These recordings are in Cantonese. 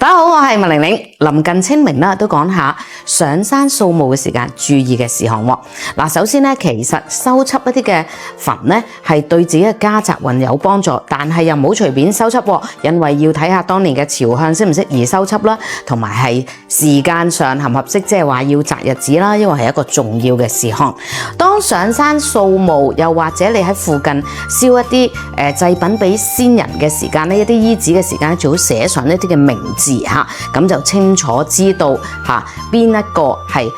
大家好，我係麥玲玲。臨近清明啦，都講下上山掃墓嘅時間注意嘅事項喎。嗱，首先咧，其實收葺一啲嘅墳咧，係對自己嘅家宅運有幫助，但係又唔好隨便收葺喎，因為要睇下當年嘅朝向適唔適宜收葺啦，同埋係時間上合唔合適，即係話要擇日子啦，因為係一個重要嘅事項。當上山掃墓，又或者你喺附近燒一啲祭品俾先人嘅時間咧，一啲衣紙嘅時間咧，最好寫上一啲嘅名字嚇，咁就清楚知道嚇邊一個係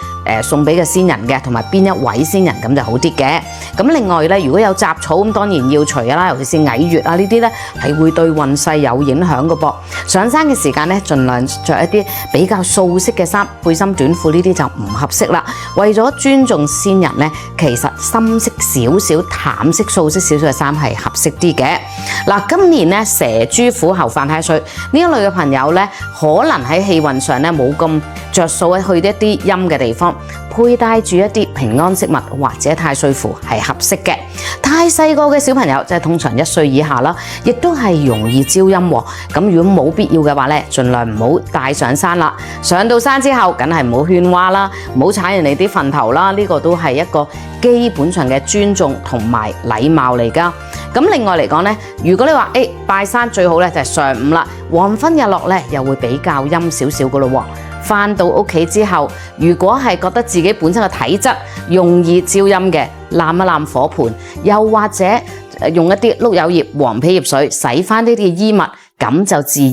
送俾嘅先人嘅，同埋邊一位先人，咁就好啲嘅。咁另外咧，如果有雜草咁，當然要除啦，尤其是矮月啊呢啲咧，係會對運勢有影響嘅噃。上山嘅時間咧，盡量着一啲比較素色嘅衫，背心短褲呢啲就唔合適啦。為咗尊重先人咧，其實深色少少、淡色、素色少少嘅衫係合適啲嘅。嗱，今年咧蛇豬虎猴犯太歲呢一類嘅朋友咧，可能喺氣運上咧冇咁着數去一啲陰嘅地方，佩戴住一啲平安飾物或者太歲符係合適嘅。太細個嘅小朋友，即係通常1歲以下啦，亦都係容易招陰喎。咁如果冇必要嘅話咧，盡量唔好帶上山啦。上到山之後，梗係唔好喧嘩啦，唔好踩人哋啲墳頭啦。呢個都係一個基本上嘅尊重同埋禮貌嚟㗎。咁另外嚟講咧，如果你話拜山最好咧就係上午啦，黃昏日落咧又會比較陰少少㗎咯喎。返到屋企之後，如果係覺得自己本身嘅體質容易招陰嘅，攬一攬火盆，又或者用一啲碌柚葉、黃皮葉水洗返呢啲衣物，咁就自然